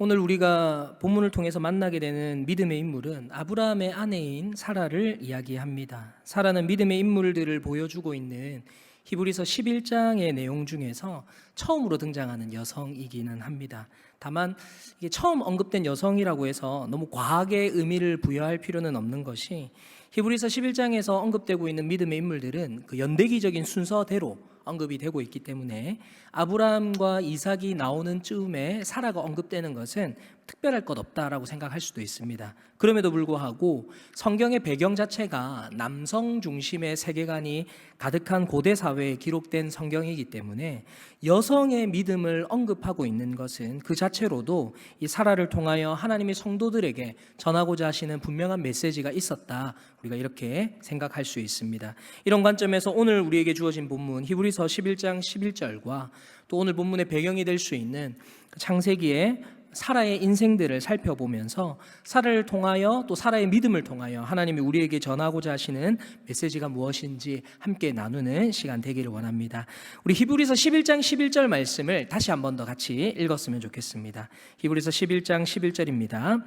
오늘 우리가 본문을 통해서 만나게 되는 믿음의 인물은 아브라함의 아내인 사라를 이야기합니다. 사라는 믿음의 인물들을 보여주고 있는 히브리서 11장의 내용 중에서 처음으로 등장하는 여성이기는 합니다. 다만 이게 처음 언급된 여성이라고 해서 너무 과하게 의미를 부여할 필요는 없는 것이, 히브리서 11장에서 언급되고 있는 믿음의 인물들은 그 연대기적인 순서대로 언급이 되고 있기 때문에 아브라함과 이삭이 나오는 즈음에 사라가 언급되는 것은 특별할 것 없다라고 생각할 수도 있습니다. 그럼에도 불구하고 성경의 배경 자체가 남성 중심의 세계관이 가득한 고대 사회에 기록된 성경이기 때문에 여성의 믿음을 언급하고 있는 것은 그 자체로도 이 사라를 통하여 하나님이 성도들에게 전하고자 하시는 분명한 메시지가 있었다, 우리가 이렇게 생각할 수 있습니다. 이런 관점에서 오늘 우리에게 주어진 본문 히브리서 11장 11절과 또 오늘 본문의 배경이 될 수 있는 창세기의 사라의 인생들을 살펴보면서 사라를 통하여 또 사라의 믿음을 통하여 하나님이 우리에게 전하고자 하시는 메시지가 무엇인지 함께 나누는 시간 되기를 원합니다. 우리 히브리서 11장 11절 말씀을 다시 한 번 더 같이 읽었으면 좋겠습니다. 히브리서 11장 11절입니다.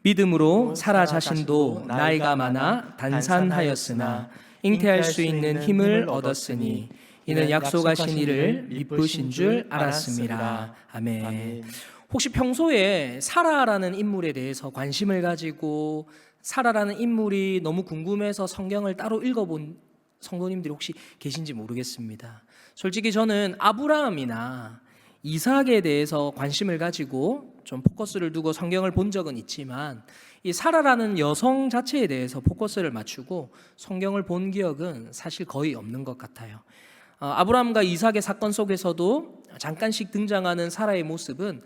믿음으로 사라 자신도 나이가 많아 단산하였으나 잉태할 수 있는 힘을 얻었으니 이는 약속하신 이를 미쁘신 줄 알았습니다. 아멘. 혹시 평소에 사라라는 인물에 대해서 관심을 가지고 사라라는 인물이 너무 궁금해서 성경을 따로 읽어본 성도님들이 혹시 계신지 모르겠습니다. 솔직히 저는 아브라함이나 이삭에 대해서 관심을 가지고 좀 포커스를 두고 성경을 본 적은 있지만 이 사라라는 여성 자체에 대해서 포커스를 맞추고 성경을 본 기억은 사실 거의 없는 것 같아요. 아브라함과 이삭의 사건 속에서도 잠깐씩 등장하는 사라의 모습은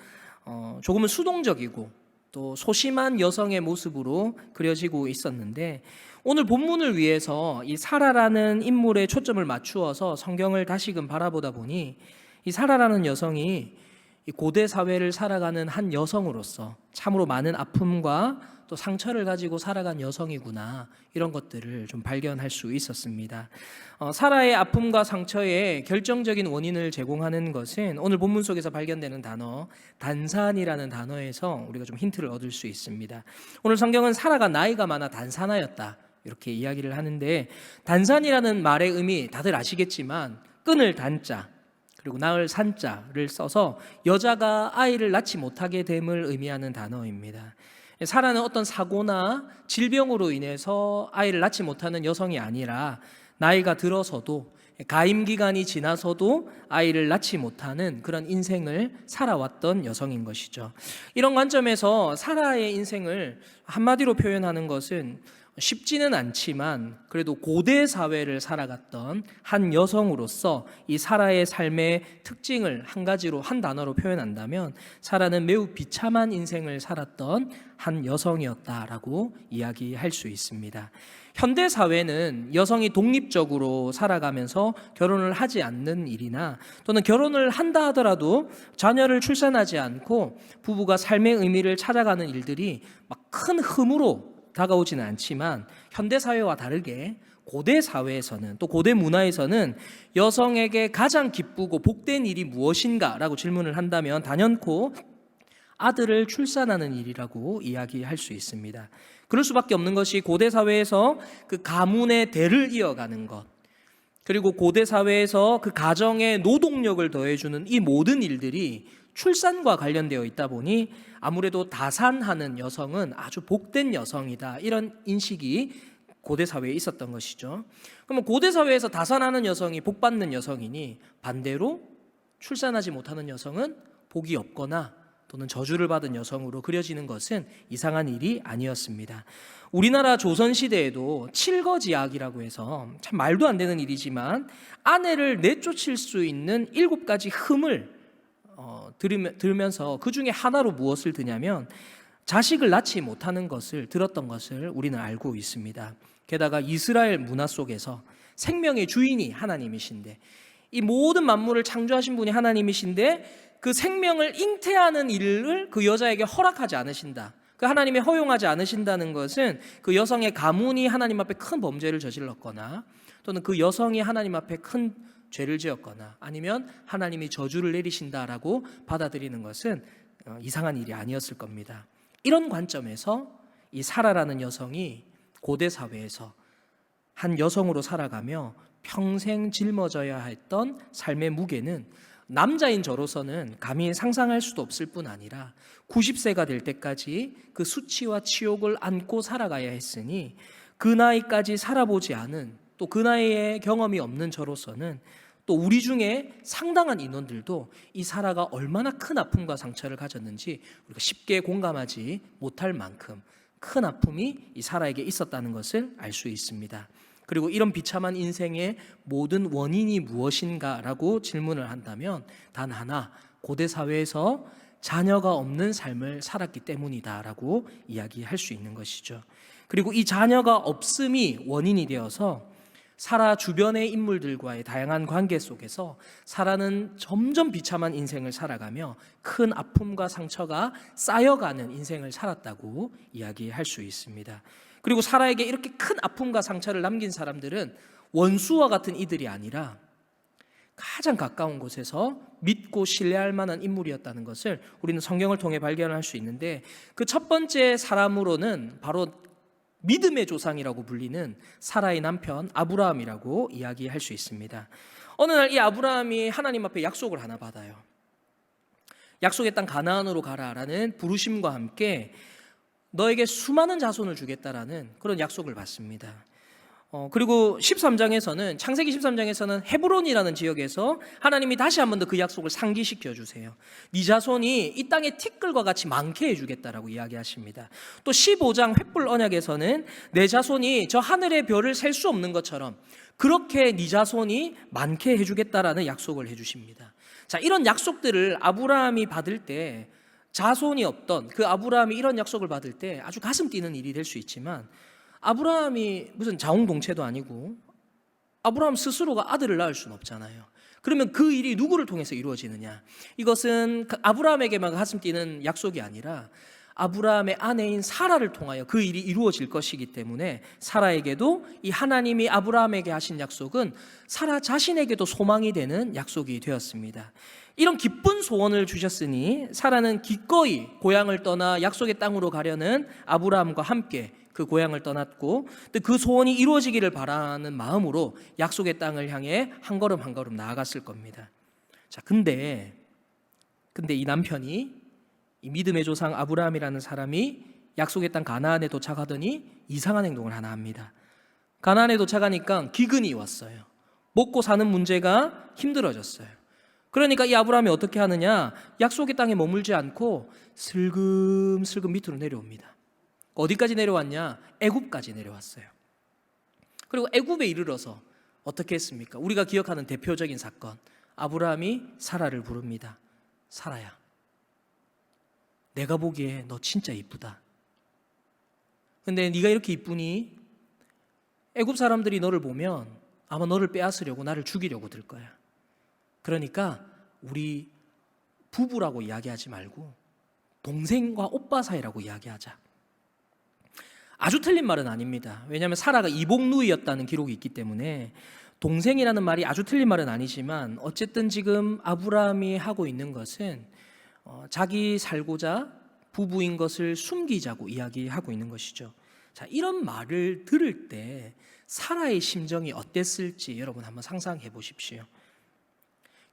조금은 수동적이고 또 소심한 여성의 모습으로 그려지고 있었는데, 오늘 본문을 위해서 이 사라라는 인물에 초점을 맞추어서 성경을 다시금 바라보다 보니 이 사라라는 여성이 이 고대 사회를 살아가는 한 여성으로서 참으로 많은 아픔과 또 상처를 가지고 살아간 여성이구나, 이런 것들을 좀 발견할 수 있었습니다. 사라의 아픔과 상처의 결정적인 원인을 제공하는 것은 오늘 본문 속에서 발견되는 단어 단산이라는 단어에서 우리가 좀 힌트를 얻을 수 있습니다. 오늘 성경은 사라가 나이가 많아 단산하였다, 이렇게 이야기를 하는데, 단산이라는 말의 의미 다들 아시겠지만 끈을 단자 그리고 낳을 산자를 써서 여자가 아이를 낳지 못하게 됨을 의미하는 단어입니다. 사라는 어떤 사고나 질병으로 인해서 아이를 낳지 못하는 여성이 아니라 나이가 들어서도 가임 기간이 지나서도 아이를 낳지 못하는 그런 인생을 살아왔던 여성인 것이죠. 이런 관점에서 사라의 인생을 한마디로 표현하는 것은 쉽지는 않지만 그래도 고대 사회를 살아갔던 한 여성으로서 이 사라의 삶의 특징을 한 가지로, 한 단어로 표현한다면 사라는 매우 비참한 인생을 살았던 한 여성이었다라고 이야기할 수 있습니다. 현대 사회는 여성이 독립적으로 살아가면서 결혼을 하지 않는 일이나 또는 결혼을 한다 하더라도 자녀를 출산하지 않고 부부가 삶의 의미를 찾아가는 일들이 막 큰 흠으로 다가오지는 않지만, 현대 사회와 다르게 고대 사회에서는 또 고대 문화에서는 여성에게 가장 기쁘고 복된 일이 무엇인가라고 질문을 한다면 단연코 아들을 출산하는 일이라고 이야기할 수 있습니다. 그럴 수밖에 없는 것이 고대 사회에서 그 가문의 대를 이어가는 것, 그리고 고대 사회에서 그 가정의 노동력을 더해주는 이 모든 일들이 출산과 관련되어 있다 보니 아무래도 다산하는 여성은 아주 복된 여성이다, 이런 인식이 고대 사회에 있었던 것이죠. 그러면 고대 사회에서 다산하는 여성이 복받는 여성이니 반대로 출산하지 못하는 여성은 복이 없거나 또는 저주를 받은 여성으로 그려지는 것은 이상한 일이 아니었습니다. 우리나라 조선시대에도 칠거지약이라고 해서 참 말도 안 되는 일이지만 아내를 내쫓을 수 있는 7가지 흠을 들으면서 그 중에 하나로 무엇을 드냐면 자식을 낳지 못하는 것을 들었던 것을 우리는 알고 있습니다. 게다가 이스라엘 문화 속에서 생명의 주인이 하나님이신데, 이 모든 만물을 창조하신 분이 하나님이신데 그 생명을 잉태하는 일을 그 여자에게 허락하지 않으신다, 그 하나님이 허용하지 않으신다는 것은 그 여성의 가문이 하나님 앞에 큰 범죄를 저질렀거나 또는 그 여성이 하나님 앞에 큰 죄를 지었거나 아니면 하나님이 저주를 내리신다라고 받아들이는 것은 이상한 일이 아니었을 겁니다. 이런 관점에서 이 사라라는 여성이 고대 사회에서 한 여성으로 살아가며 평생 짊어져야 했던 삶의 무게는 남자인 저로서는 감히 상상할 수도 없을 뿐 아니라 90세가 될 때까지 그 수치와 치욕을 안고 살아가야 했으니 그 나이까지 살아보지 않은, 또 그 나이에 경험이 없는 저로서는, 또 우리 중에 상당한 인원들도 이 사라가 얼마나 큰 아픔과 상처를 가졌는지 우리가 쉽게 공감하지 못할 만큼 큰 아픔이 이 사라에게 있었다는 것을 알 수 있습니다. 그리고 이런 비참한 인생의 모든 원인이 무엇인가라고 질문을 한다면 단 하나, 고대 사회에서 자녀가 없는 삶을 살았기 때문이다라고 이야기할 수 있는 것이죠. 그리고 이 자녀가 없음이 원인이 되어서 사라 주변의 인물들과의 다양한 관계 속에서 사라는 점점 비참한 인생을 살아가며 큰 아픔과 상처가 쌓여가는 인생을 살았다고 이야기할 수 있습니다. 그리고 사라에게 이렇게 큰 아픔과 상처를 남긴 사람들은 원수와 같은 이들이 아니라 가장 가까운 곳에서 믿고 신뢰할 만한 인물이었다는 것을 우리는 성경을 통해 발견할 수 있는데, 그 첫 번째 사람으로는 바로 믿음의 조상이라고 불리는 사라의 남편 아브라함이라고 이야기할 수 있습니다. 어느 날 이 아브라함이 하나님 앞에 약속을 하나 받아요. 약속의 땅 가나안으로 가라라는 부르심과 함께 너에게 수많은 자손을 주겠다라는 그런 약속을 받습니다. 그리고 13장에서는, 창세기 13장에서는 헤브론이라는 지역에서 하나님이 다시 한 번 더 그 약속을 상기시켜 주세요. 네 자손이 이 땅의 티끌과 같이 많게 해주겠다라고 이야기하십니다. 또 15장 횃불 언약에서는 내 자손이 저 하늘의 별을 셀 수 없는 것처럼 그렇게 네 자손이 많게 해주겠다라는 약속을 해주십니다. 자, 이런 약속들을 아브라함이 받을 때, 자손이 없던 그 아브라함이 이런 약속을 받을 때 아주 가슴 뛰는 일이 될 수 있지만, 아브라함이 무슨 자웅동체도 아니고 아브라함 스스로가 아들을 낳을 수는 없잖아요. 그러면 그 일이 누구를 통해서 이루어지느냐? 이것은 아브라함에게만 가슴 뛰는 약속이 아니라 아브라함의 아내인 사라를 통하여 그 일이 이루어질 것이기 때문에 사라에게도 이 하나님이 아브라함에게 하신 약속은 사라 자신에게도 소망이 되는 약속이 되었습니다. 이런 기쁜 소원을 주셨으니 사라는 기꺼이 고향을 떠나 약속의 땅으로 가려는 아브라함과 함께 그 고향을 떠났고, 또 그 소원이 이루어지기를 바라는 마음으로 약속의 땅을 향해 한 걸음 한 걸음 나아갔을 겁니다. 자, 근데 이 남편이, 이 믿음의 조상 아브라함이라는 사람이 약속의 땅 가나안에 도착하더니 이상한 행동을 하나 합니다. 가나안에 도착하니까 기근이 왔어요. 먹고 사는 문제가 힘들어졌어요. 그러니까 이 아브라함이 어떻게 하느냐? 약속의 땅에 머물지 않고 슬금슬금 밑으로 내려옵니다. 어디까지 내려왔냐? 애굽까지 내려왔어요. 그리고 애굽에 이르러서 어떻게 했습니까? 우리가 기억하는 대표적인 사건, 아브라함이 사라를 부릅니다. 사라야, 내가 보기에 너 진짜 이쁘다. 근데 네가 이렇게 이쁘니 애굽 사람들이 너를 보면 아마 너를 빼앗으려고, 나를 죽이려고 들 거야. 그러니까 우리 부부라고 이야기하지 말고 동생과 오빠 사이라고 이야기하자. 아주 틀린 말은 아닙니다. 왜냐하면 사라가 이복누이였다는 기록이 있기 때문에 동생이라는 말이 아주 틀린 말은 아니지만, 어쨌든 지금 아브라함이 하고 있는 것은 자기 살고자 부부인 것을 숨기자고 이야기하고 있는 것이죠. 자, 이런 말을 들을 때 사라의 심정이 어땠을지 여러분 한번 상상해 보십시오.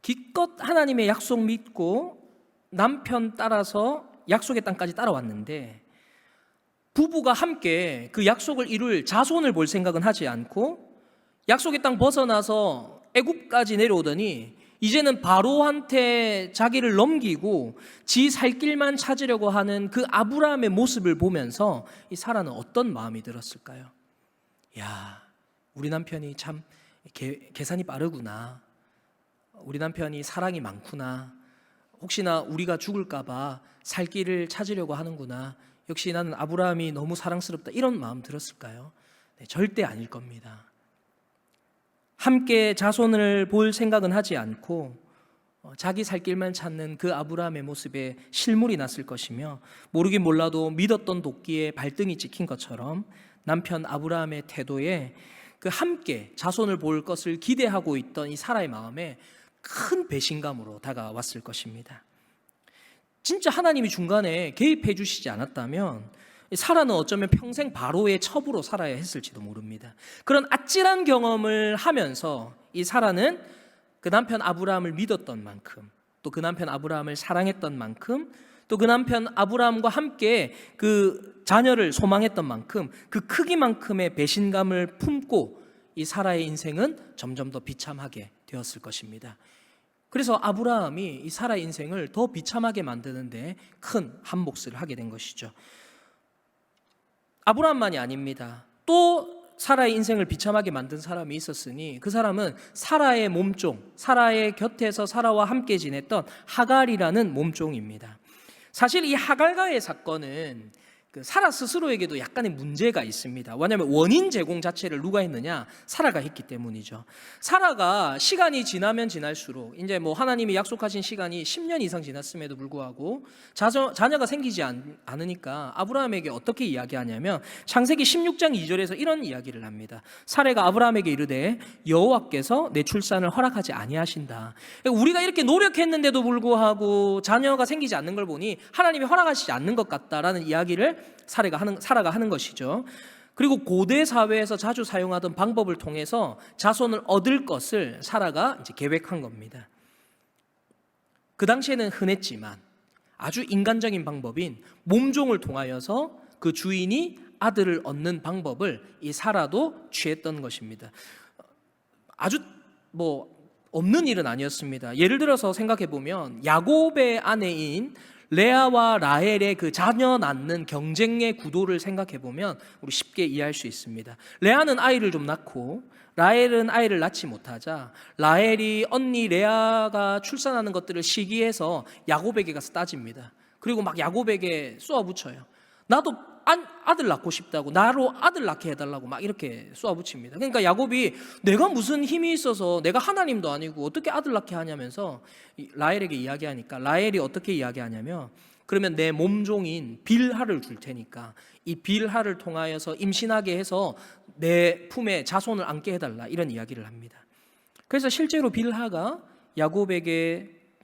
기껏 하나님의 약속 믿고 남편 따라서 약속의 땅까지 따라왔는데, 부부가 함께 그 약속을 이룰 자손을 볼 생각은 하지 않고 약속의 땅 벗어나서 애굽까지 내려오더니 이제는 바로한테 자기를 넘기고 지 살 길만 찾으려고 하는 그 아브라함의 모습을 보면서 이 사라는 어떤 마음이 들었을까요? 야, 우리 남편이 참 계산이 빠르구나. 우리 남편이 사랑이 많구나. 혹시나 우리가 죽을까 봐 살 길을 찾으려고 하는구나. 역시 나는 아브라함이 너무 사랑스럽다. 이런 마음 들었을까요? 네, 절대 아닐 겁니다. 함께 자손을 볼 생각은 하지 않고 자기 살 길만 찾는 그 아브라함의 모습에 실물이 났을 것이며, 모르긴 몰라도 믿었던 도끼에 발등이 찍힌 것처럼 남편 아브라함의 태도에 그 함께 자손을 볼 것을 기대하고 있던 이 사라의 마음에 큰 배신감으로 다가왔을 것입니다. 진짜 하나님이 중간에 개입해 주시지 않았다면 사라는 어쩌면 평생 바로의 첩으로 살아야 했을지도 모릅니다. 그런 아찔한 경험을 하면서 이 사라는 그 남편 아브라함을 믿었던 만큼, 또 그 남편 아브라함을 사랑했던 만큼, 또 그 남편 아브라함과 함께 그 자녀를 소망했던 만큼 그 크기만큼의 배신감을 품고 이 사라의 인생은 점점 더 비참하게 되었을 것입니다. 그래서 아브라함이 이 사라의 인생을 더 비참하게 만드는데 큰 한몫을 하게 된 것이죠. 아브라함만이 아닙니다. 또 사라의 인생을 비참하게 만든 사람이 있었으니 그 사람은 사라의 몸종, 사라의 곁에서 사라와 함께 지냈던 하갈이라는 몸종입니다. 사실 이 하갈과의 사건은 사라 스스로에게도 약간의 문제가 있습니다. 왜냐하면 원인 제공 자체를 누가 했느냐? 사라가 했기 때문이죠. 사라가 시간이 지나면 지날수록 이제 하나님이 약속하신 시간이 10년 이상 지났음에도 불구하고 자녀가 생기지 않으니까 아브라함에게 어떻게 이야기하냐면 창세기 16장 2절에서 이런 이야기를 합니다. 사라가 아브라함에게 이르되 여호와께서 내 출산을 허락하지 아니하신다. 우리가 이렇게 노력했는데도 불구하고 자녀가 생기지 않는 걸 보니 하나님이 허락하시지 않는 것 같다라는 이야기를 사라가 하는 것이죠. 그리고 고대 사회에서 자주 사용하던 방법을 통해서 자손을 얻을 것을 사라가 이제 계획한 겁니다. 그 당시에는 흔했지만 아주 인간적인 방법인 몸종을 통하여서 그 주인이 아들을 얻는 방법을 이 사라도 취했던 것입니다. 아주 없는 일은 아니었습니다. 예를 들어서 생각해 보면 야곱의 아내인 레아와 라헬의 그 자녀 낳는 경쟁의 구도를 생각해 보면 우리 쉽게 이해할 수 있습니다. 레아는 아이를 좀 낳고 라헬은 아이를 낳지 못하자 라헬이 언니 레아가 출산하는 것들을 시기해서 야곱에게 가서 따집니다. 그리고 막 야곱에게 쏘아붙여요. 나도 아들 낳고 싶다고, 나로 아들 낳게 해달라고 막 이렇게 쏘아붙입니다. 그러니까 야곱이 내가 무슨 힘이 있어서 내가 하나님도 아니고 어떻게 아들 낳게 하냐면서 라헬에게 이야기하니까 라헬이 어떻게 이야기하냐면 그러면 내 몸종인 빌하를 줄 테니까 이 빌하를 통하여서 임신하게 해서 내 품에 자손을 안게 해달라, 이런 이야기를 합니다. 그래서 실제로 빌하가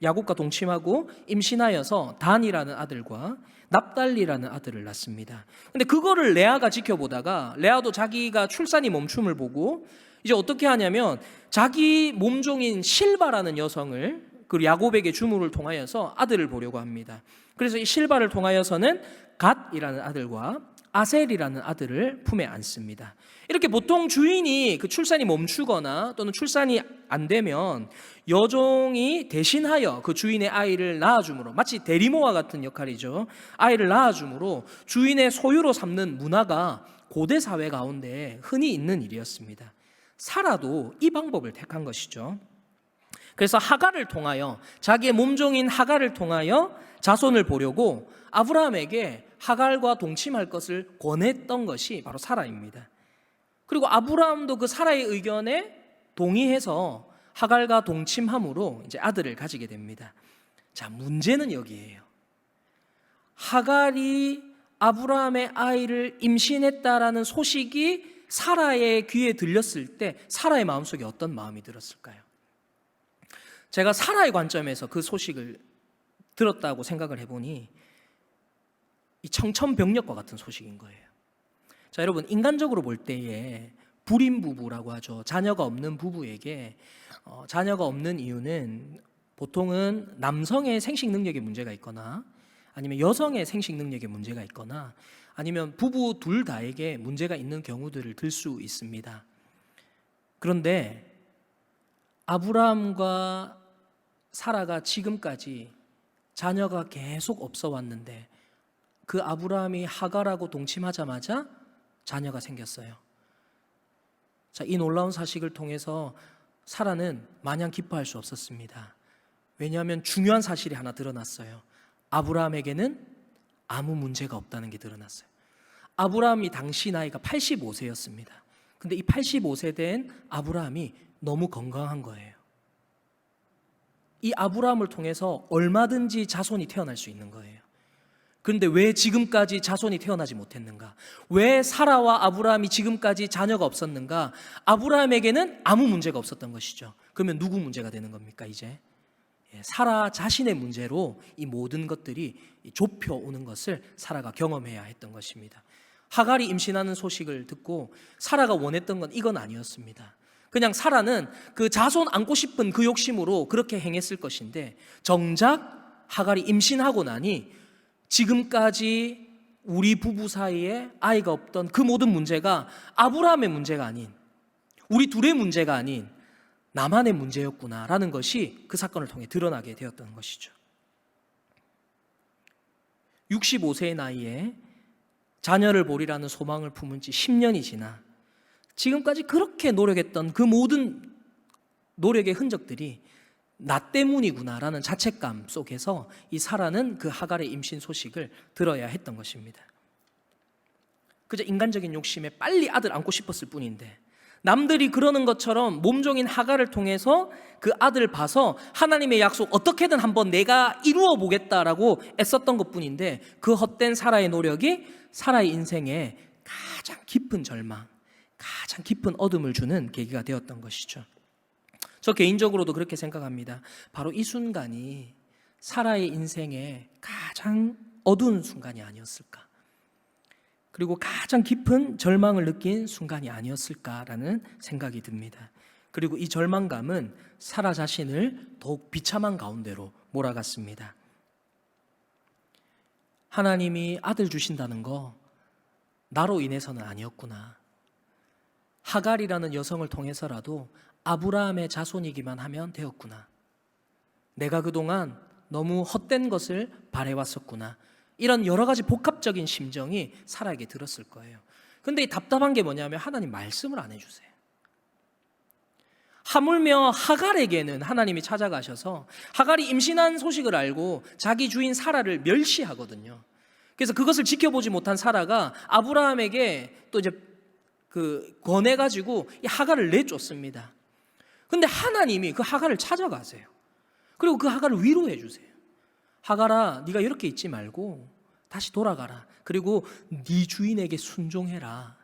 야곱과 동침하고 임신하여서 단이라는 아들과 납달리라는 아들을 낳습니다. 근데 그거를 레아가 지켜보다가 레아도 자기가 출산이 멈춤을 보고 이제 어떻게 하냐면 자기 몸종인 실바라는 여성을 그 야곱에게 주물을 통하여서 아들을 보려고 합니다. 그래서 이 실바를 통하여서는 갓이라는 아들과 아셀이라는 아들을 품에 안습니다. 이렇게 보통 주인이 그 출산이 멈추거나 또는 출산이 안 되면 여종이 대신하여 그 주인의 아이를 낳아줌으로, 마치 대리모와 같은 역할이죠. 아이를 낳아줌으로 주인의 소유로 삼는 문화가 고대 사회 가운데 흔히 있는 일이었습니다. 사라도 이 방법을 택한 것이죠. 그래서 하갈을 통하여, 자기의 몸종인 하갈을 통하여 자손을 보려고 아브라함에게 하갈과 동침할 것을 권했던 것이 바로 사라입니다. 그리고 아브라함도 그 사라의 의견에 동의해서 하갈과 동침함으로 이제 아들을 가지게 됩니다. 자, 문제는 여기에요. 하갈이 아브라함의 아이를 임신했다라는 소식이 사라의 귀에 들렸을 때 사라의 마음속에 어떤 마음이 들었을까요? 제가 사라의 관점에서 그 소식을 들었다고 생각을 해보니 이 청천벽력과 같은 소식인 거예요. 자, 여러분, 인간적으로 볼 때에 불임 부부라고 하죠. 자녀가 없는 부부에게 자녀가 없는 이유는 보통은 남성의 생식 능력에 문제가 있거나 아니면 여성의 생식 능력에 문제가 있거나 아니면 부부 둘 다에게 문제가 있는 경우들을 들 수 있습니다. 그런데 아브라함과 사라가 지금까지 자녀가 계속 없어 왔는데 그 아브라함이 하갈하고 동침하자마자 자녀가 생겼어요. 자, 이 놀라운 사실을 통해서 사라는 마냥 기뻐할 수 없었습니다. 왜냐하면 중요한 사실이 하나 드러났어요. 아브라함에게는 아무 문제가 없다는 게 드러났어요. 아브라함이 당시 나이가 85세였습니다. 근데 이 85세 된 아브라함이 너무 건강한 거예요. 이 아브라함을 통해서 얼마든지 자손이 태어날 수 있는 거예요. 그런데 왜 지금까지 자손이 태어나지 못했는가? 왜 사라와 아브라함이 지금까지 자녀가 없었는가? 아브라함에게는 아무 문제가 없었던 것이죠. 그러면 누구 문제가 되는 겁니까, 이제? 사라 자신의 문제로 이 모든 것들이 좁혀오는 것을 사라가 경험해야 했던 것입니다. 하갈이 임신하는 소식을 듣고 사라가 원했던 건 이건 아니었습니다. 그냥 사라는 그 자손 안고 싶은 그 욕심으로 그렇게 행했을 것인데, 정작 하갈이 임신하고 나니 지금까지 우리 부부 사이에 아이가 없던 그 모든 문제가 아브라함의 문제가 아닌, 우리 둘의 문제가 아닌 나만의 문제였구나라는 것이 그 사건을 통해 드러나게 되었던 것이죠. 65세의 나이에 자녀를 보리라는 소망을 품은 지 10년이 지나 지금까지 그렇게 노력했던 그 모든 노력의 흔적들이 나 때문이구나라는 자책감 속에서 이 사라는 그 하갈의 임신 소식을 들어야 했던 것입니다. 그저 인간적인 욕심에 빨리 아들 안고 싶었을 뿐인데, 남들이 그러는 것처럼 몸종인 하갈을 통해서 그 아들을 봐서 하나님의 약속 어떻게든 한번 내가 이루어 보겠다라고 애썼던 것뿐인데, 그 헛된 사라의 노력이 사라의 인생에 가장 깊은 절망, 가장 깊은 어둠을 주는 계기가 되었던 것이죠. 저 개인적으로도 그렇게 생각합니다. 바로 이 순간이 사라의 인생의 가장 어두운 순간이 아니었을까, 그리고 가장 깊은 절망을 느낀 순간이 아니었을까라는 생각이 듭니다. 그리고 이 절망감은 사라 자신을 더욱 비참한 가운데로 몰아갔습니다. 하나님이 아들 주신다는 거 나로 인해서는 아니었구나. 하갈이라는 여성을 통해서라도 아브라함의 자손이기만 하면 되었구나. 내가 그동안 너무 헛된 것을 바래왔었구나. 이런 여러 가지 복합적인 심정이 사라에게 들었을 거예요. 근데 이 답답한 게 뭐냐면 하나님 말씀을 안 해주세요. 하물며 하갈에게는 하나님이 찾아가셔서 하갈이 임신한 소식을 알고 자기 주인 사라를 멸시하거든요. 그래서 그것을 지켜보지 못한 사라가 아브라함에게 또 이제 권해가지고 이 하갈을 내쫓습니다. 근데 하나님이 그 하갈을 찾아가세요. 그리고 그 하갈을 위로해 주세요. 하갈아, 네가 이렇게 있지 말고 다시 돌아가라. 그리고 네 주인에게 순종해라.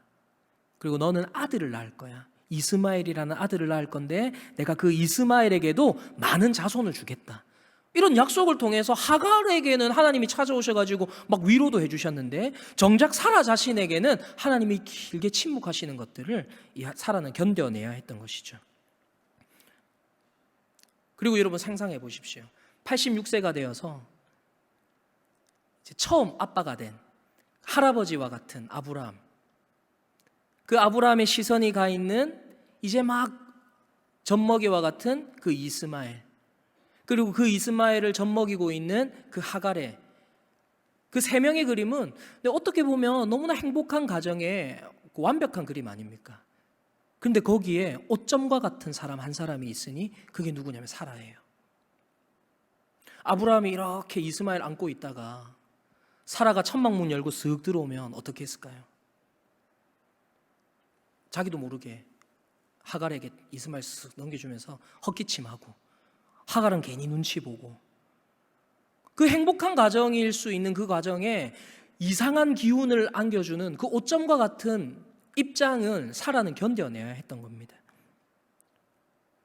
그리고 너는 아들을 낳을 거야. 이스마엘이라는 아들을 낳을 건데 내가 그 이스마엘에게도 많은 자손을 주겠다. 이런 약속을 통해서 하갈에게는 하나님이 찾아오셔가지고 막 위로도 해주셨는데, 정작 사라 자신에게는 하나님이 길게 침묵하시는 것들을 이 사라는 견뎌내야 했던 것이죠. 그리고 여러분 상상해 보십시오. 86세가 되어서 이제 처음 아빠가 된 할아버지와 같은 아브라함, 그 아브라함의 시선이 가 있는 이제 막 젖먹이와 같은 그 이스마엘, 그리고 그 이스마엘을 젖먹이고 있는 그 하갈의 그 세 명의 그림은 어떻게 보면 너무나 행복한 가정의 완벽한 그림 아닙니까? 그런데 거기에 오점과 같은 사람 한 사람이 있으니 그게 누구냐면 사라예요. 아브라함이 이렇게 이스마엘 안고 있다가 사라가 천막문 열고 쓱 들어오면 어떻게 했을까요? 자기도 모르게 하갈에게 이스마엘 쓱 넘겨주면서 헛기침하고, 하갈은 괜히 눈치 보고, 그 행복한 가정일 수 있는 그 가정에 이상한 기운을 안겨주는 그 오점과 같은 입장은 사라는 견뎌내야 했던 겁니다.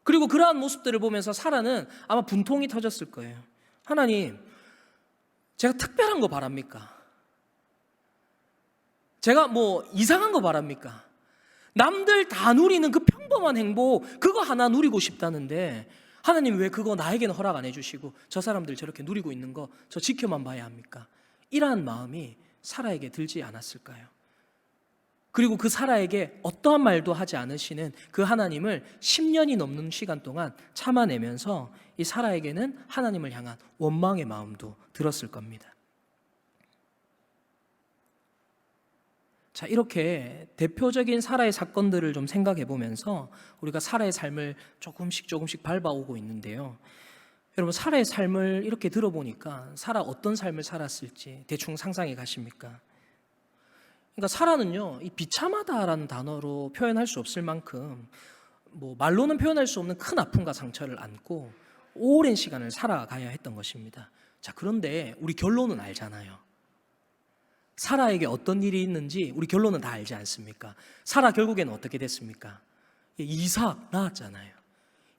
그리고 그러한 모습들을 보면서 사라는 아마 분통이 터졌을 거예요. 하나님, 제가 특별한 거 바랍니까? 제가 뭐 이상한 거 바랍니까? 남들 다 누리는 그 평범한 행복, 그거 하나 누리고 싶다는데 하나님 왜 그거 나에게는 허락 안 해주시고 저 사람들 저렇게 누리고 있는 거 저 지켜만 봐야 합니까? 이러한 마음이 사라에게 들지 않았을까요? 그리고 그 사라에게 어떠한 말도 하지 않으시는 그 하나님을 10년이 넘는 시간 동안 참아내면서 이 사라에게는 하나님을 향한 원망의 마음도 들었을 겁니다. 자, 이렇게 대표적인 사라의 사건들을 좀 생각해 보면서 우리가 사라의 삶을 조금씩 밟아오고 있는데요. 여러분, 사라의 삶을 이렇게 들어보니까 사라 어떤 삶을 살았을지 대충 상상해 가십니까? 그러니까 사라는요, 이 비참하다라는 단어로 표현할 수 없을 만큼 뭐 말로는 표현할 수 없는 큰 아픔과 상처를 안고 오랜 시간을 살아가야 했던 것입니다. 자, 그런데 우리 결론은 알잖아요. 사라에게 어떤 일이 있는지 우리 결론은 다 알지 않습니까? 사라 결국에는 어떻게 됐습니까? 이삭 낳았잖아요.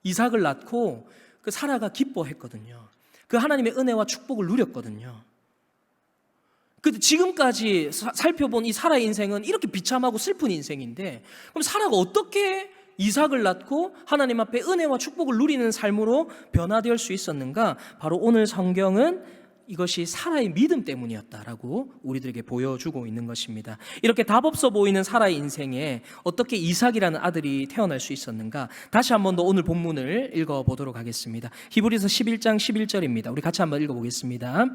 이삭을 낳고 그 사라가 기뻐했거든요. 그 하나님의 은혜와 축복을 누렸거든요. 근데 지금까지 살펴본 이 사라의 인생은 이렇게 비참하고 슬픈 인생인데, 그럼 사라가 어떻게 이삭을 낳고 하나님 앞에 은혜와 축복을 누리는 삶으로 변화될 수 있었는가? 바로 오늘 성경은 이것이 사라의 믿음 때문이었다라고 우리들에게 보여주고 있는 것입니다. 이렇게 답없어 보이는 사라의 인생에 어떻게 이삭이라는 아들이 태어날 수 있었는가? 다시 한번 더 오늘 본문을 읽어보도록 하겠습니다. 히브리서 11장 11절입니다. 우리 같이 한번 읽어보겠습니다.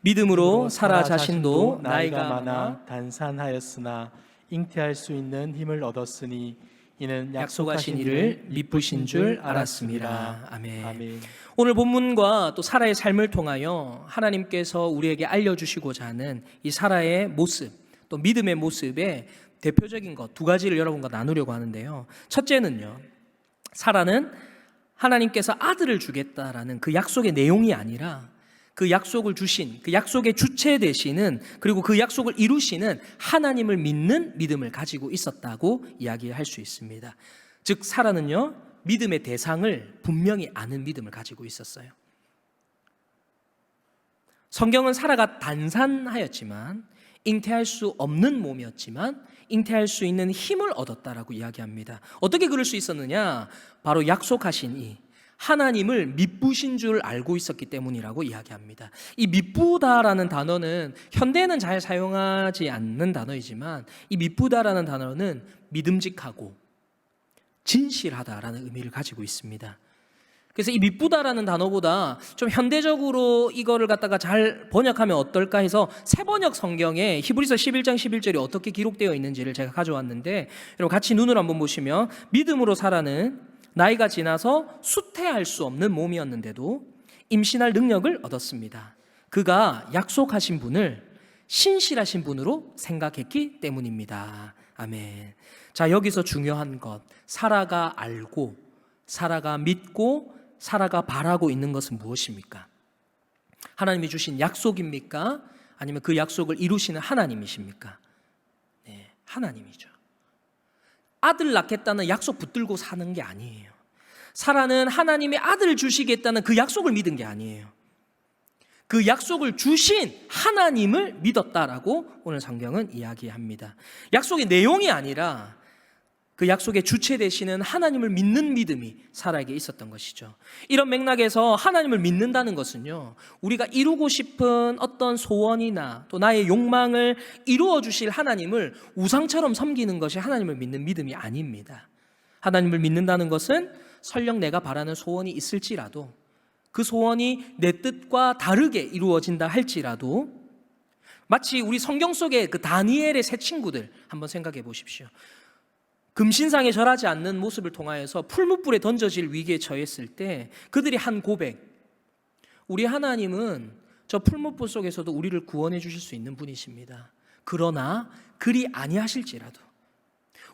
믿음으로 사라 자신도 나이가 많아 단산하였으나 잉태할 수 있는 힘을 얻었으니 이는 약속하신 이를 미쁘신 줄 알았습니다. 아멘. 아멘. 오늘 본문과 또 사라의 삶을 통하여 하나님께서 우리에게 알려주시고자 하는 이 사라의 모습, 또 믿음의 모습의 대표적인 것 두 가지를 여러분과 나누려고 하는데요. 첫째는요, 사라는 하나님께서 아들을 주겠다라는 그 약속의 내용이 아니라 그 약속을 주신, 그 약속의 주체 되시는, 그리고 그 약속을 이루시는 하나님을 믿는 믿음을 가지고 있었다고 이야기할 수 있습니다. 즉 사라는요, 믿음의 대상을 분명히 아는 믿음을 가지고 있었어요. 성경은 사라가 단산하였지만, 잉태할 수 없는 몸이었지만 잉태할 수 있는 힘을 얻었다라고 이야기합니다. 어떻게 그럴 수 있었느냐? 바로 약속하신 이 하나님을 미쁘신 줄 알고 있었기 때문이라고 이야기합니다. 이 미쁘다라는 단어는 현대에는 잘 사용하지 않는 단어이지만, 이 미쁘다라는 단어는 믿음직하고 진실하다라는 의미를 가지고 있습니다. 그래서 이 미쁘다라는 단어보다 좀 현대적으로 이거를 갖다가 잘 번역하면 어떨까 해서 새번역 성경에 히브리서 11장 11절이 어떻게 기록되어 있는지를 제가 가져왔는데, 여러분 같이 눈으로 한번 보시면, 믿음으로 사라는 나이가 지나서 수태할 수 없는 몸이었는데도 임신할 능력을 얻었습니다. 그가 약속하신 분을 신실하신 분으로 생각했기 때문입니다. 아멘. 자, 여기서 중요한 것, 사라가 알고, 사라가 믿고, 사라가 바라고 있는 것은 무엇입니까? 하나님이 주신 약속입니까? 아니면 그 약속을 이루시는 하나님이십니까? 네, 하나님이죠. 아들 낳겠다는 약속 붙들고 사는 게 아니에요. 사라는 하나님의 아들을 주시겠다는 그 약속을 믿은 게 아니에요. 그 약속을 주신 하나님을 믿었다라고 오늘 성경은 이야기합니다. 약속의 내용이 아니라 그 약속의 주체 되시는 하나님을 믿는 믿음이 사라에게 있었던 것이죠. 이런 맥락에서 하나님을 믿는다는 것은요, 우리가 이루고 싶은 어떤 소원이나 또 나의 욕망을 이루어 주실 하나님을 우상처럼 섬기는 것이 하나님을 믿는 믿음이 아닙니다. 하나님을 믿는다는 것은 설령 내가 바라는 소원이 있을지라도, 그 소원이 내 뜻과 다르게 이루어진다 할지라도, 마치 우리 성경 속의 그 다니엘의 세 친구들 한번 생각해 보십시오. 금신상에 절하지 않는 모습을 통하여서 풀무불에 던져질 위기에 처했을 때 그들이 한 고백, 우리 하나님은 저 풀무불 속에서도 우리를 구원해 주실 수 있는 분이십니다. 그러나 그리 아니하실지라도,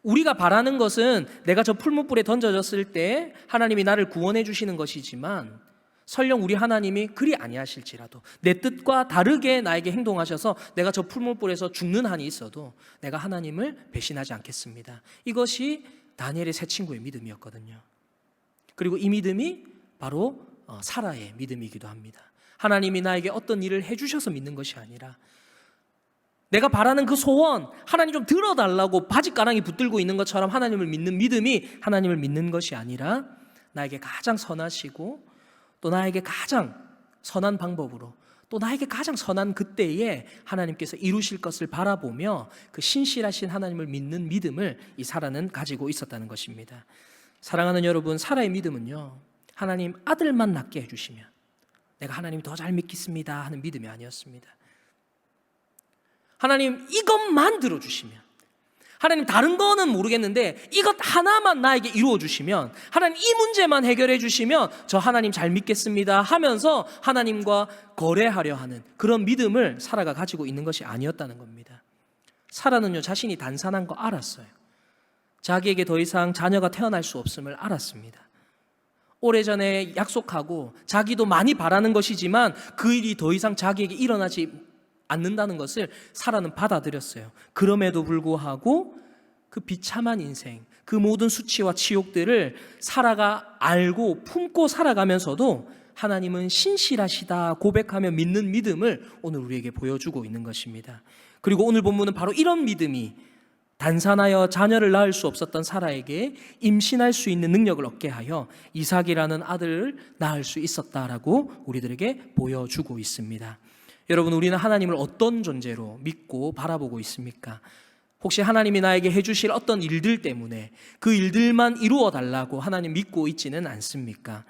우리가 바라는 것은 내가 저 풀무불에 던져졌을 때 하나님이 나를 구원해 주시는 것이지만, 설령 우리 하나님이 그리 아니하실지라도 내 뜻과 다르게 나에게 행동하셔서 내가 저 풀무불에서 죽는 한이 있어도 내가 하나님을 배신하지 않겠습니다. 이것이 다니엘의 세 친구의 믿음이었거든요. 그리고 이 믿음이 바로 사라의 믿음이기도 합니다. 하나님이 나에게 어떤 일을 해주셔서 믿는 것이 아니라, 내가 바라는 그 소원, 하나님 좀 들어달라고 바짓가랑이 붙들고 있는 것처럼 하나님을 믿는 믿음이 하나님을 믿는 것이 아니라, 나에게 가장 선하시고 또 나에게 가장 선한 방법으로, 또 나에게 가장 선한 그때에 하나님께서 이루실 것을 바라보며 그 신실하신 하나님을 믿는 믿음을 이 사라는 가지고 있었다는 것입니다. 사랑하는 여러분, 사라의 믿음은요, 하나님 아들만 낳게 해주시면 내가 하나님 더 잘 믿겠습니다 하는 믿음이 아니었습니다. 하나님 이것만 들어주시면, 하나님 다른 거는 모르겠는데 이것 하나만 나에게 이루어 주시면, 하나님 이 문제만 해결해 주시면 저 하나님 잘 믿겠습니다 하면서 하나님과 거래하려 하는 그런 믿음을 사라가 가지고 있는 것이 아니었다는 겁니다. 사라는요, 자신이 단산한 거 알았어요. 자기에게 더 이상 자녀가 태어날 수 없음을 알았습니다. 오래전에 약속하고 자기도 많이 바라는 것이지만 그 일이 더 이상 자기에게 일어나지 않는다는 것을 사라는 받아들였어요. 그럼에도 불구하고 그 비참한 인생, 그 모든 수치와 치욕들을 사라가 알고 품고 살아가면서도 하나님은 신실하시다 고백하며 믿는 믿음을 오늘 우리에게 보여주고 있는 것입니다. 그리고 오늘 본문은 바로 이런 믿음이 단산하여 자녀를 낳을 수 없었던 사라에게 임신할 수 있는 능력을 얻게 하여 이삭이라는 아들을 낳을 수 있었다라고 우리들에게 보여주고 있습니다. 여러분, 우리는 하나님을 어떤 존재로 믿고 바라보고 있습니까? 혹시 하나님이 나에게 해주실 어떤 일들 때문에 그 일들만 이루어 달라고 하나님 믿고 있지는 않습니까?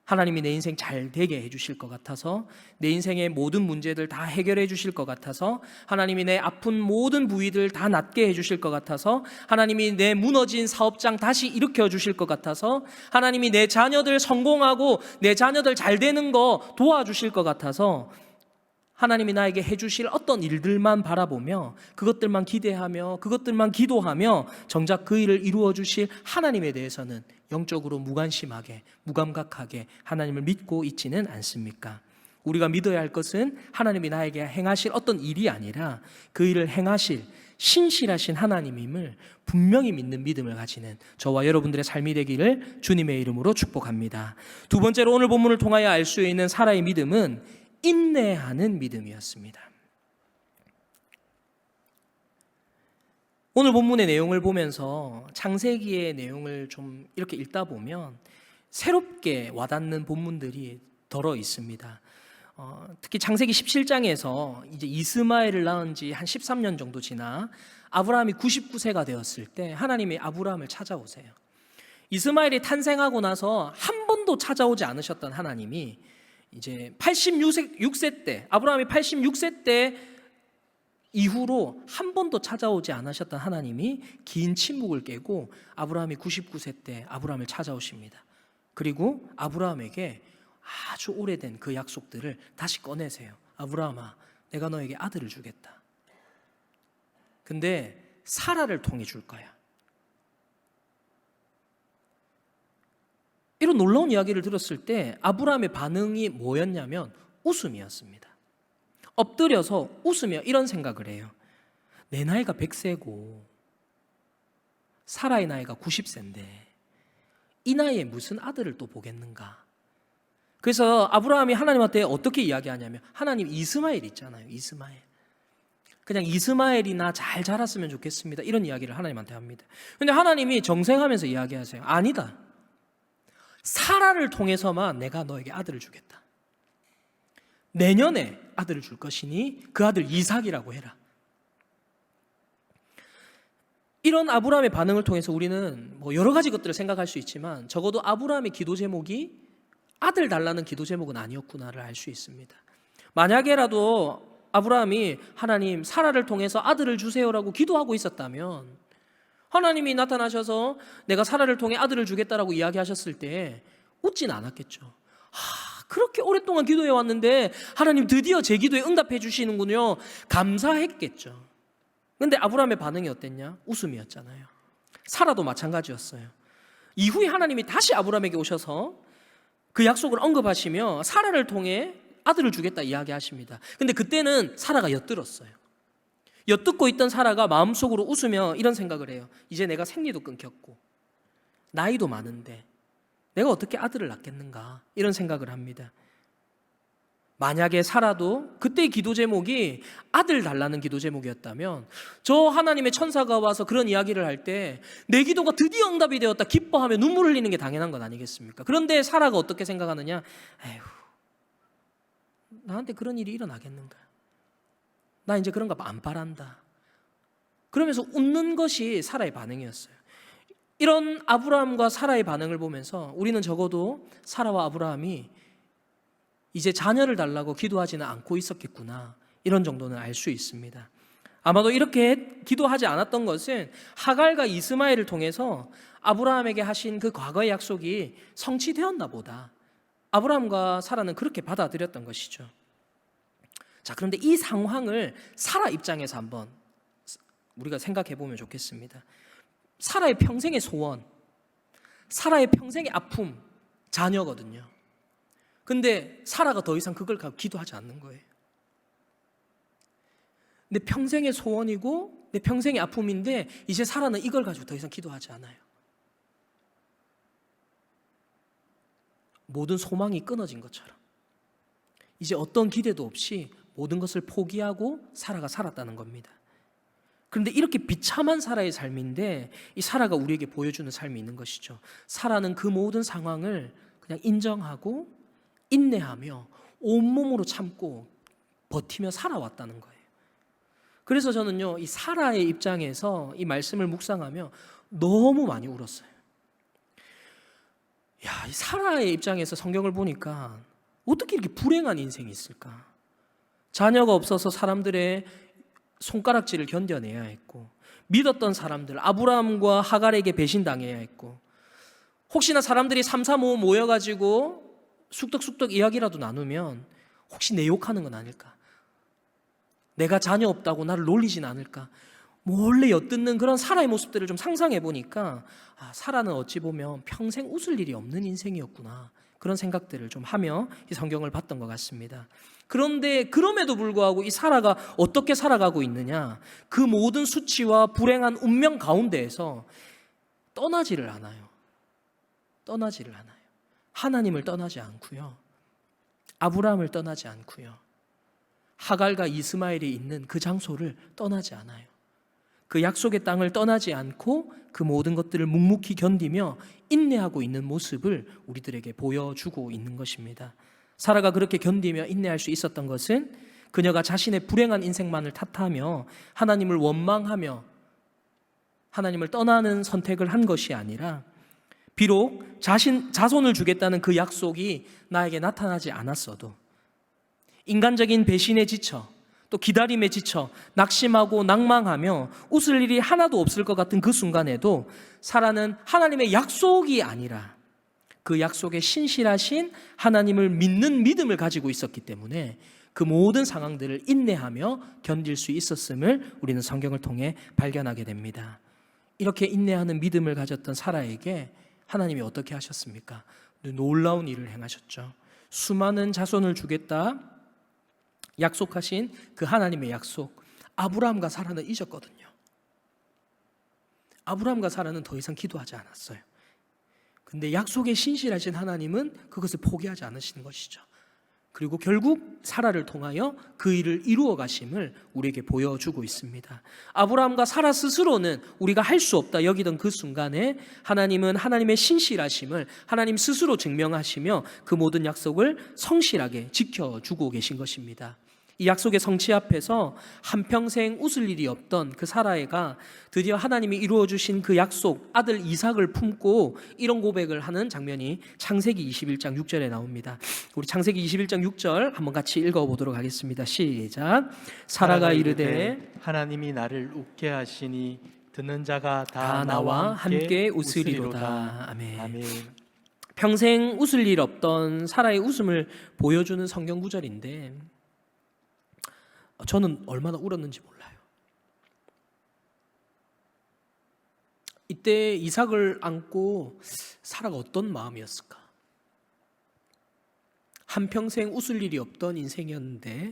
하나님이 내 인생 잘 되게 해주실 것 같아서, 내 인생의 모든 문제들 다 해결해 주실 것 같아서, 하나님이 내 아픈 모든 부위들 다 낫게 해주실 것 같아서, 하나님이 내 무너진 사업장 다시 일으켜 주실 것 같아서, 하나님이 내 자녀들 성공하고 내 자녀들 잘 되는 거 도와주실 것 같아서 하나님이 나에게 해주실 어떤 일들만 바라보며 그것들만 기대하며 그것들만 기도하며 정작 그 일을 이루어 주실 하나님에 대해서는 영적으로 무관심하게 무감각하게 하나님을 믿고 있지는 않습니까? 우리가 믿어야 할 것은 하나님이 나에게 행하실 어떤 일이 아니라 그 일을 행하실 신실하신 하나님임을 분명히 믿는 믿음을 가지는 저와 여러분들의 삶이 되기를 주님의 이름으로 축복합니다. 두 번째로 오늘 본문을 통하여 알 수 있는 사라의 믿음은 인내하는 믿음이었습니다. 오늘 본문의 내용을 보면서 창세기의 내용을 좀 이렇게 읽다 보면 새롭게 와닿는 본문들이 덜어 있습니다. 특히 창세기 17장에서 이제 이스마엘을 낳은 지 한 13년 정도 지나 아브라함이 99세가 되었을 때 하나님이 아브라함을 찾아오세요. 이스마엘이 탄생하고 나서 한 번도 찾아오지 않으셨던 하나님이 이제 86세 때, 아브라함이 86세 때 이후로 한 번도 찾아오지 않으셨던 하나님이 긴 침묵을 깨고 아브라함이 99세 때 아브라함을 찾아오십니다. 그리고 아브라함에게 아주 오래된 그 약속들을 다시 꺼내세요. 아브라함아, 내가 너에게 아들을 주겠다. 근데 사라를 통해 줄 거야. 이런 놀라운 이야기를 들었을 때 아브라함의 반응이 뭐였냐면 웃음이었습니다. 엎드려서 웃으며 이런 생각을 해요. 내 나이가 100세고 사라의 나이가 90세인데 이 나이에 무슨 아들을 또 보겠는가. 그래서 아브라함이 하나님한테 어떻게 이야기하냐면, 하나님, 이스마엘 있잖아요. 이스마엘. 그냥 이스마엘이나 잘 자랐으면 좋겠습니다. 이런 이야기를 하나님한테 합니다. 근데 하나님이 정색하면서 이야기하세요. 아니다. 사라를 통해서만 내가 너에게 아들을 주겠다. 내년에 아들을 줄 것이니 그 아들 이삭이라고 해라. 이런 아브라함의 반응을 통해서 우리는 뭐 여러 가지 것들을 생각할 수 있지만 적어도 아브라함의 기도 제목이 아들 달라는 기도 제목은 아니었구나를 알 수 있습니다. 만약에라도 아브라함이 하나님, 사라를 통해서 아들을 주세요라고 기도하고 있었다면 하나님이 나타나셔서 내가 사라를 통해 아들을 주겠다라고 이야기하셨을 때 웃진 않았겠죠. 그렇게 오랫동안 기도해 왔는데 하나님 드디어 제 기도에 응답해 주시는군요. 감사했겠죠. 근데 아브라함의 반응이 어땠냐? 웃음이었잖아요. 사라도 마찬가지였어요. 이후에 하나님이 다시 아브라함에게 오셔서 그 약속을 언급하시며 사라를 통해 아들을 주겠다 이야기하십니다. 근데 그때는 사라가 엿들었어요. 엿듣고 있던 사라가 마음속으로 웃으며 이런 생각을 해요. 이제 내가 생리도 끊겼고 나이도 많은데 내가 어떻게 아들을 낳겠는가, 이런 생각을 합니다. 만약에 사라도 그때의 기도 제목이 아들 달라는 기도 제목이었다면 저 하나님의 천사가 와서 그런 이야기를 할 때 내 기도가 드디어 응답이 되었다 기뻐하며 눈물 흘리는 게 당연한 것 아니겠습니까? 그런데 사라가 어떻게 생각하느냐? 에휴, 나한테 그런 일이 일어나겠는가? 나 이제 그런 거 안 바란다. 그러면서 웃는 것이 사라의 반응이었어요. 이런 아브라함과 사라의 반응을 보면서 우리는 적어도 사라와 아브라함이 이제 자녀를 달라고 기도하지는 않고 있었겠구나, 이런 정도는 알 수 있습니다. 아마도 이렇게 기도하지 않았던 것은 하갈과 이스마엘을 통해서 아브라함에게 하신 그 과거의 약속이 성취되었나 보다, 아브라함과 사라는 그렇게 받아들였던 것이죠. 자, 그런데 이 상황을 사라 입장에서 한번 우리가 생각해 보면 좋겠습니다. 사라의 평생의 소원, 사라의 평생의 아픔, 자녀거든요. 근데 사라가 더 이상 그걸 가지고 기도하지 않는 거예요. 내 평생의 소원이고 내 평생의 아픔인데 이제 사라는 이걸 가지고 더 이상 기도하지 않아요. 모든 소망이 끊어진 것처럼 이제 어떤 기대도 없이 모든 것을 포기하고 사라가 살았다는 겁니다. 그런데 이렇게 비참한 사라의 삶인데 이 사라가 우리에게 보여주는 삶이 있는 것이죠. 사라는 그 모든 상황을 그냥 인정하고 인내하며 온몸으로 참고 버티며 살아왔다는 거예요. 그래서 저는요, 이 사라의 입장에서 이 말씀을 묵상하며 너무 많이 울었어요. 야, 이 사라의 입장에서 성경을 보니까 어떻게 이렇게 불행한 인생이 있을까? 자녀가 없어서 사람들의 손가락질을 견뎌내야 했고, 믿었던 사람들, 아브라함과 하갈에게 배신당해야 했고, 혹시나 사람들이 3, 4, 5 모여가지고 쑥덕쑥덕 이야기라도 나누면 혹시 내 욕하는 건 아닐까? 내가 자녀 없다고 나를 놀리진 않을까? 몰래 엿듣는 그런 사라의 모습들을 좀 상상해 보니까 사라는 어찌 보면 평생 웃을 일이 없는 인생이었구나, 그런 생각들을 좀 하며 이 성경을 봤던 것 같습니다. 그런데 그럼에도 불구하고 이 사라가 어떻게 살아가고 있느냐, 그 모든 수치와 불행한 운명 가운데에서 떠나지를 않아요. 떠나지를 않아요. 하나님을 떠나지 않고요, 아브라함을 떠나지 않고요, 하갈과 이스마엘이 있는 그 장소를 떠나지 않아요. 그 약속의 땅을 떠나지 않고 그 모든 것들을 묵묵히 견디며 인내하고 있는 모습을 우리들에게 보여주고 있는 것입니다. 사라가 그렇게 견디며 인내할 수 있었던 것은 그녀가 자신의 불행한 인생만을 탓하며 하나님을 원망하며 하나님을 떠나는 선택을 한 것이 아니라, 비록 자손을 주겠다는 그 약속이 나에게 나타나지 않았어도 인간적인 배신에 지쳐 또 기다림에 지쳐 낙심하고 낭망하며 웃을 일이 하나도 없을 것 같은 그 순간에도 사라는 하나님의 약속이 아니라 그 약속에 신실하신 하나님을 믿는 믿음을 가지고 있었기 때문에 그 모든 상황들을 인내하며 견딜 수 있었음을 우리는 성경을 통해 발견하게 됩니다. 이렇게 인내하는 믿음을 가졌던 사라에게 하나님이 어떻게 하셨습니까? 놀라운 일을 행하셨죠. 수많은 자손을 주겠다 약속하신 그 하나님의 약속, 아브라함과 사라는 잊었거든요. 아브라함과 사라는 더 이상 기도하지 않았어요. 근데 약속에 신실하신 하나님은 그것을 포기하지 않으시는 것이죠. 그리고 결국 사라를 통하여 그 일을 이루어 가심을 우리에게 보여주고 있습니다. 아브라함과 사라 스스로는 우리가 할 수 없다 여기던 그 순간에 하나님은 하나님의 신실하심을 하나님 스스로 증명하시며 그 모든 약속을 성실하게 지켜주고 계신 것입니다. 이 약속의 성취 앞에서 한평생 웃을 일이 없던 그 사라가 드디어 하나님이 이루어주신 그 약속 아들 이삭을 품고 이런 고백을 하는 장면이 창세기 21장 6절에 나옵니다. 우리 창세기 21장 6절 한번 같이 읽어보도록 하겠습니다. 시작. 사라가 이르되 하나님이 나를 웃게 하시니 듣는 자가 다 나와 함께 웃으리로다. 아멘. 아멘. 평생 웃을 일 없던 사라의 웃음을 보여주는 성경 구절인데 저는 얼마나 울었는지 몰라요. 이때 이삭을 안고 사라가 어떤 마음이었을까? 한평생 웃을 일이 없던 인생이었는데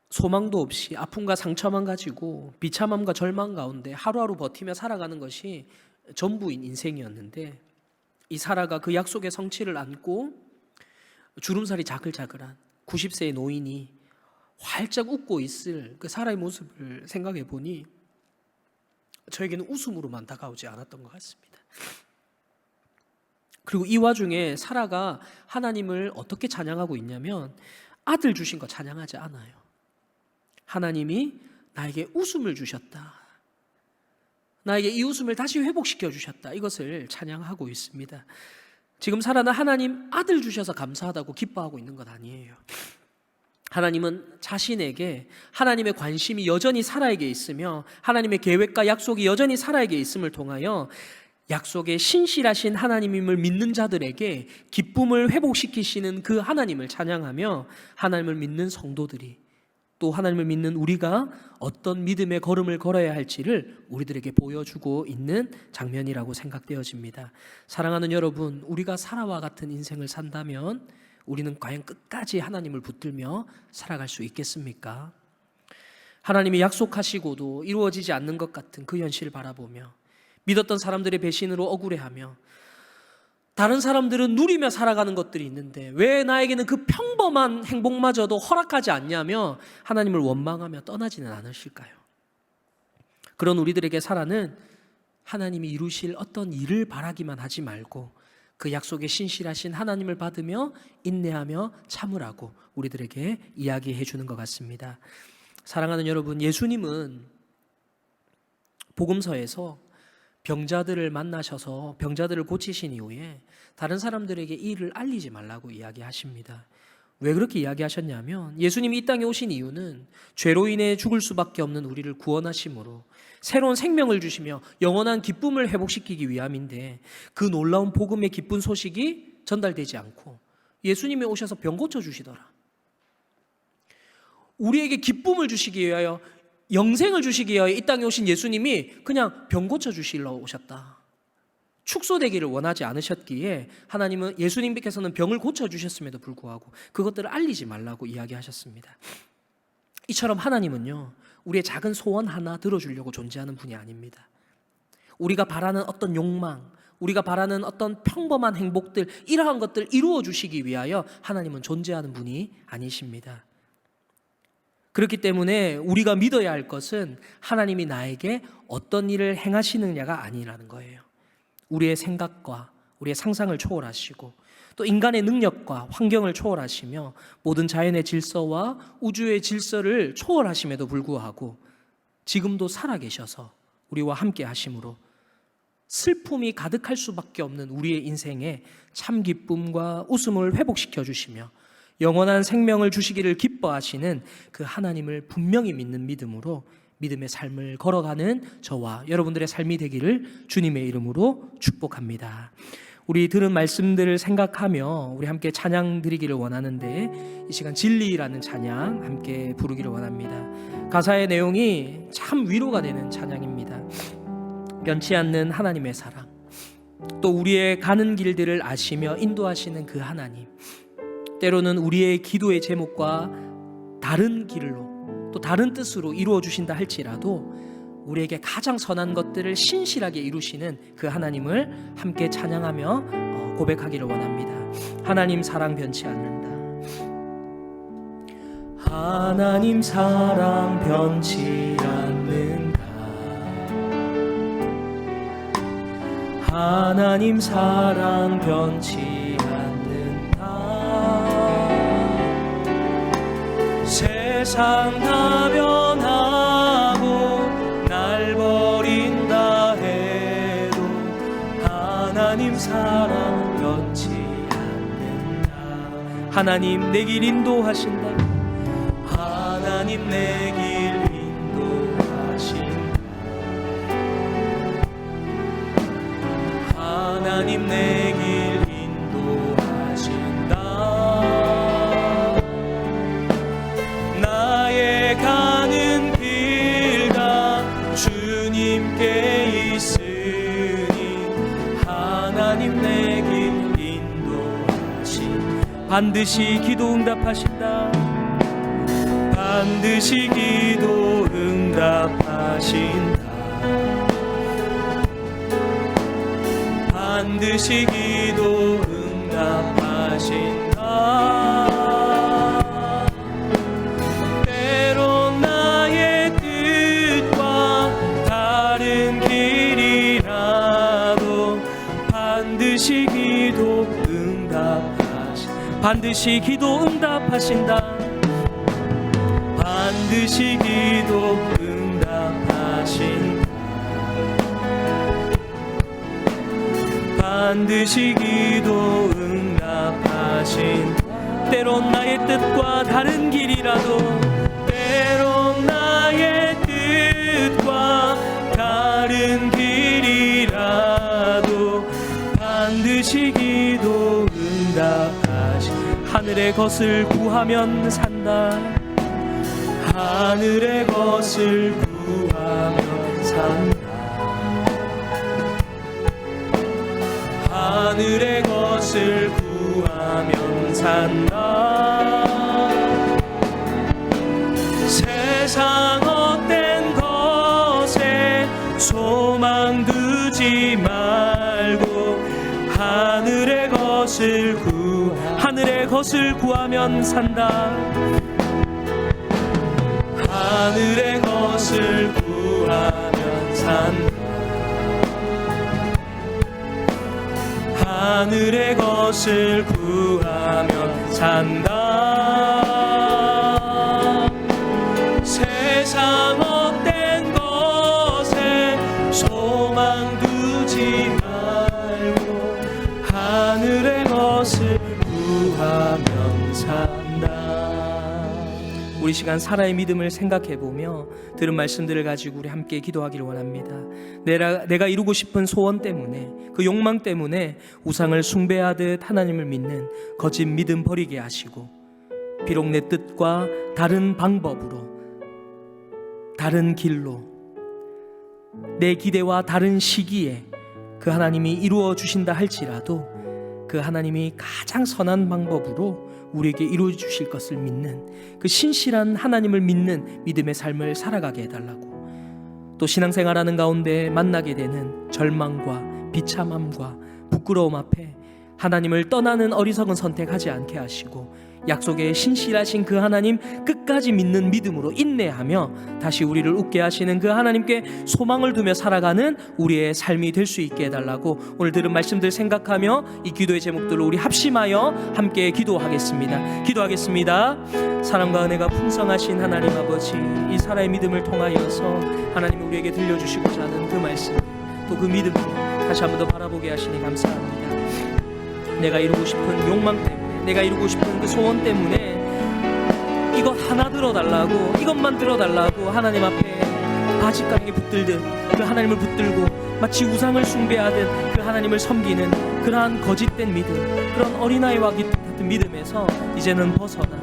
소망도 없이 아픔과 상처만 가지고 비참함과 절망 가운데 하루하루 버티며 살아가는 것이 전부인 인생이었는데, 이 사라가 그 약속의 성취를 안고 주름살이 자글자글한 90세의 노인이 활짝 웃고 있을 그 사라의 모습을 생각해 보니 저에게는 웃음으로만 다가오지 않았던 것 같습니다. 그리고 이 와중에 사라가 하나님을 어떻게 찬양하고 있냐면 아들 주신 거 찬양하지 않아요. 하나님이 나에게 웃음을 주셨다, 나에게 이 웃음을 다시 회복시켜 주셨다, 이것을 찬양하고 있습니다. 지금 사라는 하나님 아들 주셔서 감사하다고 기뻐하고 있는 것 아니에요. 하나님은 자신에게 하나님의 관심이 여전히 사라에게 있으며 하나님의 계획과 약속이 여전히 사라에게 있음을 통하여 약속에 신실하신 하나님임을 믿는 자들에게 기쁨을 회복시키시는 그 하나님을 찬양하며 하나님을 믿는 성도들이 또 하나님을 믿는 우리가 어떤 믿음의 걸음을 걸어야 할지를 우리들에게 보여주고 있는 장면이라고 생각되어집니다. 사랑하는 여러분, 우리가 사라와 같은 인생을 산다면 우리는 과연 끝까지 하나님을 붙들며 살아갈 수 있겠습니까? 하나님이 약속하시고도 이루어지지 않는 것 같은 그 현실을 바라보며 믿었던 사람들의 배신으로 억울해하며 다른 사람들은 누리며 살아가는 것들이 있는데 왜 나에게는 그 평범한 행복마저도 허락하지 않냐며 하나님을 원망하며 떠나지는 않으실까요? 그런 우리들에게 살아는 하나님이 이루실 어떤 일을 바라기만 하지 말고 그 약속에 신실하신 하나님을 받으며 인내하며 참으라고 우리들에게 이야기해 주는 것 같습니다. 사랑하는 여러분, 예수님은 복음서에서 병자들을 만나셔서 병자들을 고치신 이후에 다른 사람들에게 이 일을 알리지 말라고 이야기하십니다. 왜 그렇게 이야기하셨냐면 예수님이 이 땅에 오신 이유는 죄로 인해 죽을 수밖에 없는 우리를 구원하심으로 새로운 생명을 주시며 영원한 기쁨을 회복시키기 위함인데 그 놀라운 복음의 기쁜 소식이 전달되지 않고 예수님이 오셔서 병 고쳐주시더라. 우리에게 기쁨을 주시기 위하여 영생을 주시기 위하여 이 땅에 오신 예수님이 그냥 병 고쳐주시러 오셨다. 축소되기를 원하지 않으셨기에 하나님은 예수님께서는 병을 고쳐주셨음에도 불구하고 그것들을 알리지 말라고 이야기하셨습니다. 이처럼 하나님은요, 우리의 작은 소원 하나 들어주려고 존재하는 분이 아닙니다. 우리가 바라는 어떤 욕망, 우리가 바라는 어떤 평범한 행복들, 이러한 것들 이루어 주시기 위하여 하나님은 존재하는 분이 아니십니다. 그렇기 때문에 우리가 믿어야 할 것은 하나님이 나에게 어떤 일을 행하시느냐가 아니라는 거예요. 우리의 생각과 우리의 상상을 초월하시고 또 인간의 능력과 환경을 초월하시며 모든 자연의 질서와 우주의 질서를 초월하심에도 불구하고 지금도 살아계셔서 우리와 함께 하심으로 슬픔이 가득할 수밖에 없는 우리의 인생에 참 기쁨과 웃음을 회복시켜 주시며 영원한 생명을 주시기를 기뻐하시는 그 하나님을 분명히 믿는 믿음으로 믿음의 삶을 걸어가는 저와 여러분들의 삶이 되기를 주님의 이름으로 축복합니다. 우리 들은 말씀들을 생각하며 우리 함께 찬양 드리기를 원하는데 이 시간 진리라는 찬양 함께 부르기를 원합니다. 가사의 내용이 참 위로가 되는 찬양입니다. 변치 않는 하나님의 사랑, 또 우리의 가는 길들을 아시며 인도하시는 그 하나님, 때로는 우리의 기도의 제목과 다른 길로 또 다른 뜻으로 이루어 주신다 할지라도 우리에게 가장 선한 것들을 신실하게 이루시는 그 하나님을 함께 찬양하며 고백하기를 원합니다. 하나님 사랑 변치 않는다. 하나님 사랑 변치 않는다. 하나님 사랑 변치 세상 다 변하고 날 버린다 해도 하나님 사랑 변치 않는다. 하나님 내 길 인도하신다. 하나님 내 길 인도하신다. 하나님 내 길 인도하신다. 가는 길 다 주님께 있으니 하나님 내 길 인도하신 반드시 기도 응답하신다. 반드시 기도 응답하신다. 반드시 기도 응답하신다. 반드시 기도 응답하신다. 반드시 기도 응답하신다. 반드시 기도 응답하신다. 때론 나의 뜻과 다른 길이라도 때론 나의 뜻과 다른 길이라도 반드시 기도 응답하신다. 하늘의 것을 구하면 산다. 하늘의 것을 구하면 산다. 하늘의 것을 구하면 산다. 세상 헛된 것에 소망 두지 말고 하늘의 것을 구하면 산다. 하늘의 것을 구하면 산다. 하늘의 것을 구하면 산다. 세상 헛된 것에 소망 두지 말고 하늘의 것을 구하면 산다. 우리 시간 사라의 믿음을 생각해보며 들은 말씀들을 가지고 우리 함께 기도하기를 원합니다. 내가 이루고 싶은 소원 때문에, 그 욕망 때문에 우상을 숭배하듯 하나님을 믿는 거짓 믿음 버리게 하시고, 비록 내 뜻과 다른 방법으로, 다른 길로, 내 기대와 다른 시기에 그 하나님이 이루어 주신다 할지라도 그 하나님이 가장 선한 방법으로 우리에게 이루어 주실 것을 믿는 그 신실한 하나님을 믿는 믿음의 삶을 살아가게 해달라고, 또 신앙생활하는 가운데 만나게 되는 절망과 비참함과 부끄러움 앞에 하나님을 떠나는 어리석은 선택하지 않게 하시고, 약속에 신실하신 그 하나님 끝까지 믿는 믿음으로 인내하며 다시 우리를 웃게 하시는 그 하나님께 소망을 두며 살아가는 우리의 삶이 될 수 있게 해달라고 오늘 들은 말씀들 생각하며 이 기도의 제목들로 우리 합심하여 함께 기도하겠습니다. 사랑과 은혜가 풍성하신 하나님 아버지, 이 사라의 믿음을 통하여서 하나님이 우리에게 들려주시고자 하는 그 말씀, 또 그 믿음을 다시 한 번 더 바라보게 하시니 감사합니다. 내가 이루고 싶은 욕망 때문에, 내가 이루고 싶은 그 소원 때문에 이것 하나 들어달라고, 이것만 들어달라고 하나님 앞에 바짓가랑이 붙들듯 그 하나님을 붙들고 마치 우상을 숭배하듯 그 하나님을 섬기는 그러한 거짓된 믿음, 그런 어린아이와 같은 믿음에서 이제는 벗어나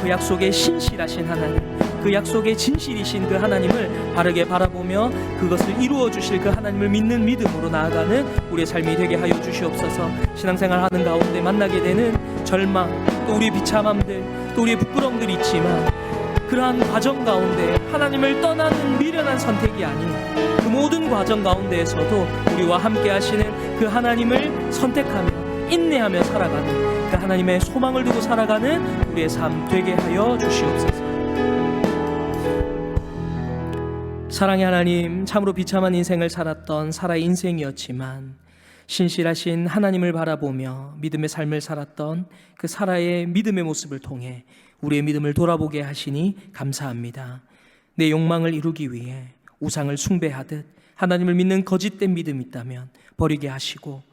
그 약속에 신실하신 하나님, 그 약속에 진실이신 그 하나님을 바르게 바라보며 그것을 이루어 주실 그 하나님을 믿는 믿음으로 나아가는 우리의 삶이 되게 하여 주시옵소서. 신앙생활 하는 가운데 만나게 되는 절망, 또 우리의 비참함들, 또 우리의 부끄러움들이 있지만 그러한 과정 가운데 하나님을 떠나는 미련한 선택이 아닌 그 모든 과정 가운데에서도 우리와 함께 하시는 그 하나님을 선택하며 인내하며 살아가는 그 하나님의 소망을 두고 살아가는 우리의 삶 되게 하여 주시옵소서. 사랑의 하나님, 참으로 비참한 인생을 살았던 사라의 인생이었지만 신실하신 하나님을 바라보며 믿음의 삶을 살았던 그 사라의 믿음의 모습을 통해 우리의 믿음을 돌아보게 하시니 감사합니다. 내 욕망을 이루기 위해 우상을 숭배하듯 하나님을 믿는 거짓된 믿음이 있다면 버리게 하시고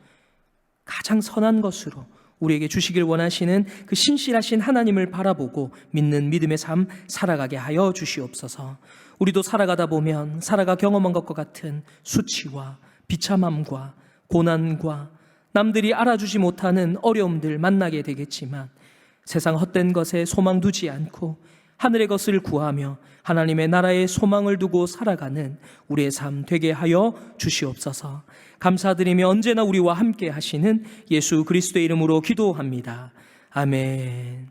가장 선한 것으로 우리에게 주시길 원하시는 그 신실하신 하나님을 바라보고 믿는 믿음의 삶 살아가게 하여 주시옵소서. 우리도 살아가다 보면 살아가 경험한 것과 같은 수치와 비참함과 고난과 남들이 알아주지 못하는 어려움들 만나게 되겠지만 세상 헛된 것에 소망 두지 않고 하늘의 것을 구하며 하나님의 나라에 소망을 두고 살아가는 우리의 삶 되게 하여 주시옵소서. 감사드리며 언제나 우리와 함께 하시는 예수 그리스도의 이름으로 기도합니다. 아멘.